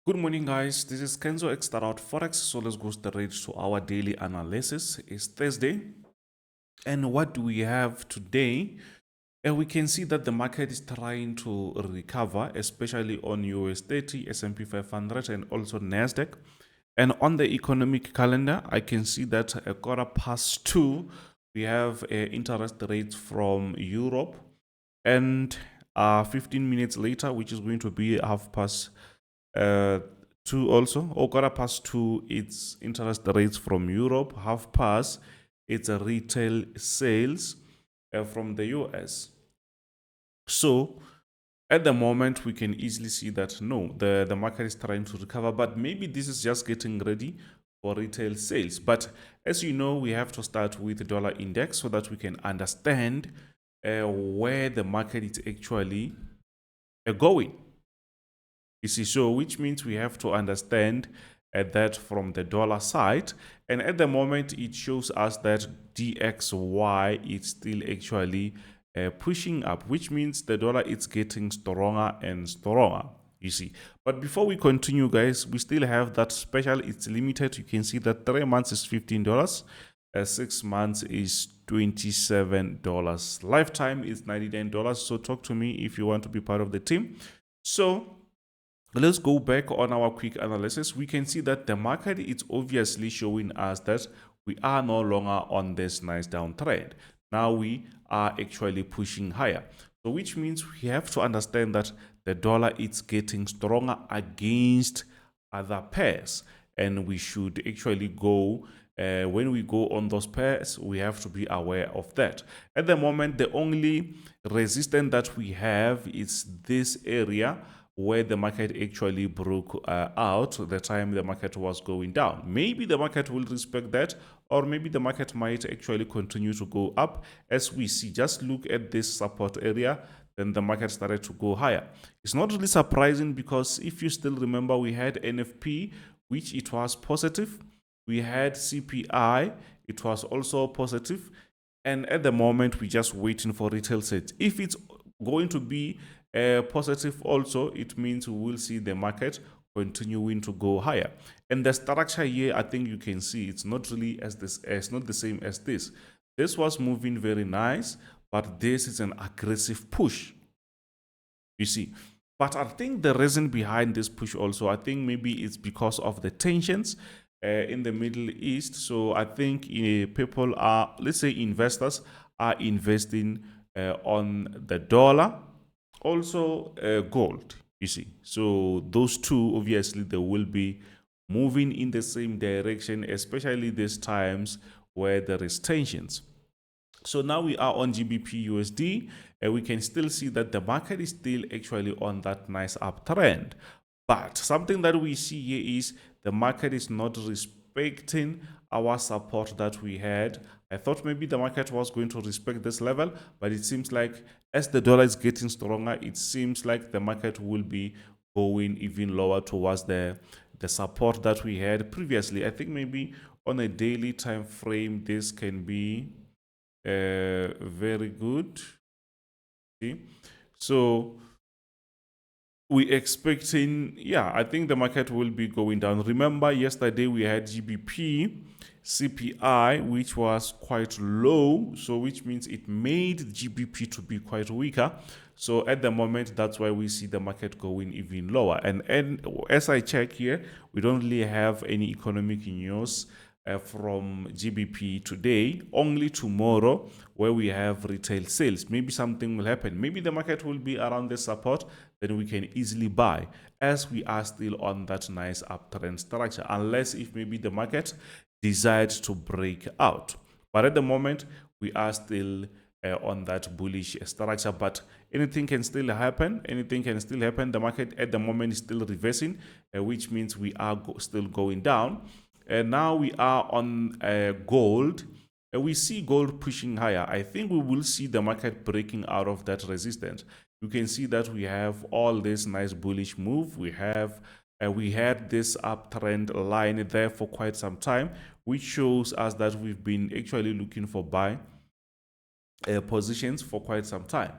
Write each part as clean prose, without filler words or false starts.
Good morning, guys. This is Kenzo Xtrahot Forex. So let's go straight to our daily analysis. It's Thursday, and what do we have today? We can see that the market is trying to recover, especially on US30, S&P 500, and also Nasdaq. And on the economic calendar, I can see that a 2:15, we have interest rates from Europe, and 15 minutes later, which is going to be 2 also, or 2:15, it's interest rates from Europe. 2:30, it's a retail sales from the US. So at the moment, we can easily see that no, the market is trying to recover, but maybe this is just getting ready for retail sales. But as you know, we have to start with the dollar index so that we can understand where the market is actually going. You see, so which means we have to understand that from the dollar side. And at the moment, it shows us that DXY is still actually pushing up, which means the dollar is getting stronger and stronger. You see, but before we continue, guys, we still have that special. It's limited. You can see that 3 months is $15, 6 months is $27, lifetime is $99. So talk to me if you want to be part of the team. So let's go back on our quick analysis. We can see that the market is obviously showing us that we are no longer on this nice downtrend. Now we are actually pushing higher. So which means we have to understand that the dollar is getting stronger against other pairs. And we should actually go, when we go on those pairs, we have to be aware of that. At the moment, the only resistance that we have is this area where the market actually broke out the time the market was going down. Maybe the market will respect that, or maybe the market might actually continue to go up. As we see, just look at this support area, then the market started to go higher. It's not really surprising because if you still remember, we had NFP, which it was positive. We had CPI, it was also positive. And at the moment, we're just waiting for retail sales. If it's going to be positive also, it means we will see the market continuing to go higher. And the structure here, I think you can see it's not really it's not the same as this. This was moving very nice, but this is an aggressive push, you see. But I think the reason behind this push also, I think maybe it's because of the tensions in the Middle East. So I think people are, let's say investors are investing on the dollar, also gold, you see. So those two, obviously, they will be moving in the same direction, especially these times where there is tensions. So now we are on GBPUSD, and we can still see that the market is still actually on that nice uptrend. But something that we see here is the market is not respecting our support that we had. I thought maybe the market was going to respect this level, but it seems like as the dollar is getting stronger, it seems like the market will be going even lower towards the support that we had previously. I think maybe on a daily time frame, this can be very good. See? So we expecting, yeah, I think the market will be going down. Remember, yesterday we had GBP CPI, which was quite low, so which means it made GBP to be quite weaker. So at the moment, that's why we see the market going even lower. And as I check here, we don't really have any economic news from GBP today, only tomorrow, where we have retail sales. Maybe something will happen. Maybe the market will be around the support, then we can easily buy, as we are still on that nice uptrend structure, unless if maybe the market decides to break out. But at the moment, we are still on that bullish structure, but anything can still happen. Anything can still happen. The market at the moment is still reversing, which means we are still going down. And now we are on gold. We see gold pushing higher. I think we will see the market breaking out of that resistance. You can see that we have all this nice bullish move. We had this uptrend line there for quite some time, which shows us that we've been actually looking for buy positions for quite some time,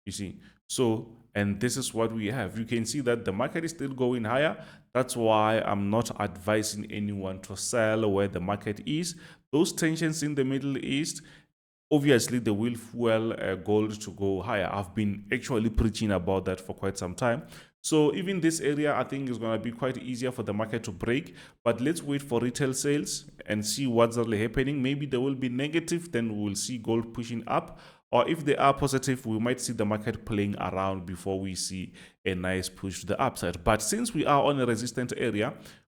you see. So And this is what we have. You can see that the market is still going higher. That's why I'm not advising anyone to sell where the market is. Those tensions in the Middle East, obviously they will fuel gold to go higher. I've been actually preaching about that for quite some time. So even this area, I think, is going to be quite easier for the market to break. But let's wait for retail sales and see what's really happening. Maybe they will be negative, then we will see gold pushing up. Or if they are positive, we might see the market playing around before we see a nice push to the upside. But since we are on a resistant area,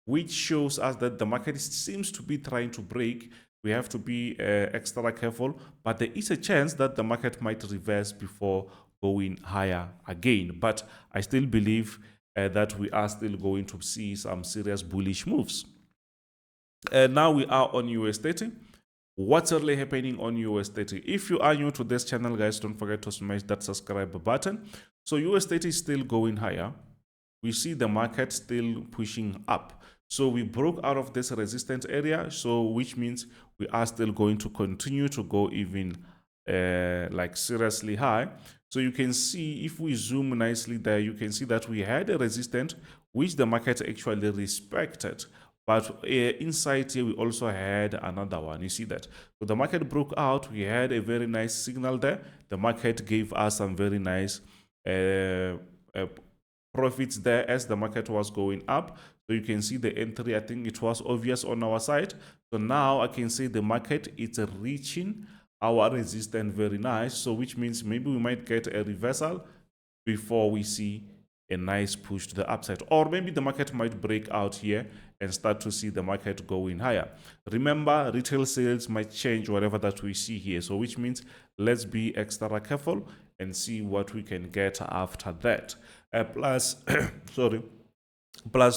which shows us that the market seems to be trying to break, we have to be extra careful. But there is a chance that the market might reverse before going higher again. But I still believe that we are still going to see some serious bullish moves. Now we are on US30. What's really happening on US30? If you are new to this channel, guys, don't forget to smash that subscribe button. So US30 is still going higher. We see the market still pushing up. So we broke out of this resistance area, so which means we are still going to continue to go even like seriously high. So you can see, if we zoom nicely there, you can see that we had a resistance which the market actually respected. But inside here, we also had another one. You see that? So the market broke out. We had a very nice signal there. The market gave us some very nice profits there as the market was going up. So you can see the entry. I think it was obvious on our side. So now I can say the market is reaching our resistance very nice. So which means maybe we might get a reversal before we see a nice push to the upside, or maybe the market might break out here and start to see the market going higher. Remember, retail sales might change whatever that we see here, so which means let's be extra careful and see what we can get after that. Plus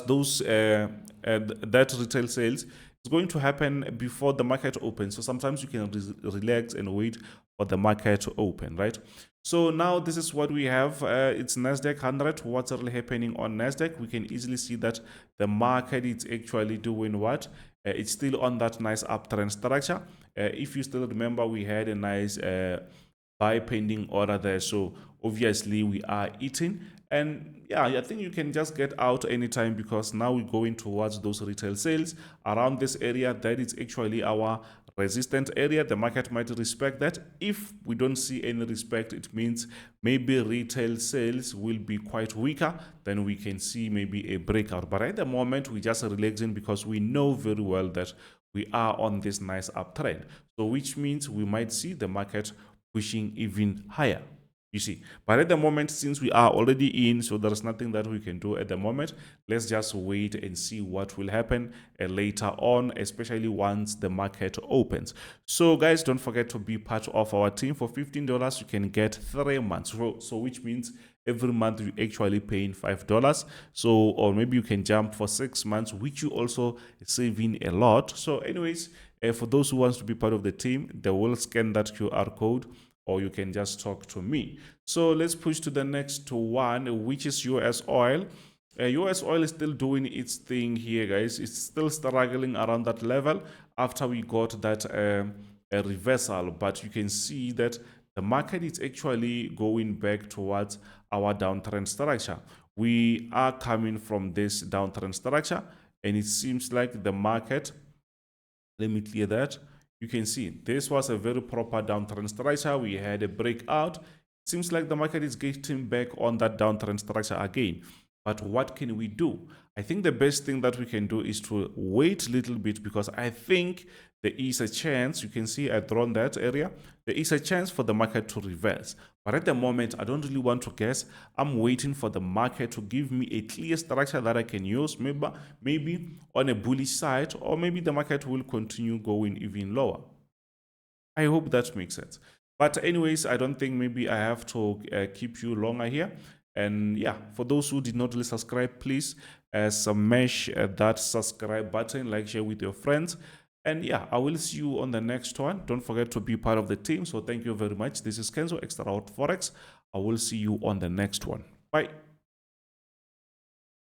those that retail sales is going to happen before the market opens. So sometimes you can relax and wait for the market to open, right? So now this is what we have. It's Nasdaq 100. What's really happening on Nasdaq? We can easily see that the market is actually doing what? It's still on that nice uptrend structure. If you still remember, we had a nice buy pending order there. So obviously we are eating. And yeah, I think you can just get out anytime, because now we're going towards those retail sales around this area. That is actually our resistant area. The market might respect that. If we don't see any respect, it means maybe retail sales will be quite weaker. Then we can see maybe a breakout. But at the moment, we're just relaxing because we know very well that we are on this nice uptrend. So which means we might see the market pushing even higher. You see, but at the moment, since we are already in, so there's nothing that we can do at the moment. Let's just wait and see what will happen later on, especially once the market opens. So guys, don't forget to be part of our team. For $15, you can get 3 months. So which means every month you actually paying $5. So, or maybe you can jump for 6 months, which you also saving a lot. So anyways, for those who wants to be part of the team, they will scan that QR code, or you can just talk to me. So let's push to the next one, which is US oil. US oil is still doing its thing here, guys. It's still struggling around that level after we got that a reversal. But you can see that the market is actually going back towards our downtrend structure. We are coming from this downtrend structure, and it seems like the market, let me clear that. You can see this was a very proper downtrend structure. We had a breakout. It seems like the market is getting back on that downtrend structure again. But what can we do? I think the best thing that we can do is to wait a little bit, because I think there is a chance, you can see I drawn that area, there is a chance for the market to reverse. But at the moment, I don't really want to guess. I'm waiting for the market to give me a clear structure that I can use, maybe on a bullish side, or maybe the market will continue going even lower. I hope that makes sense. But anyways, I don't think maybe I have to keep you longer here. And yeah, for those who did not really subscribe, please smash that subscribe button, like, share with your friends. And yeah, I will see you on the next one. Don't forget to be part of the team. So thank you very much. This is Kenzo, Xtrahot Forex. I will see you on the next one. Bye.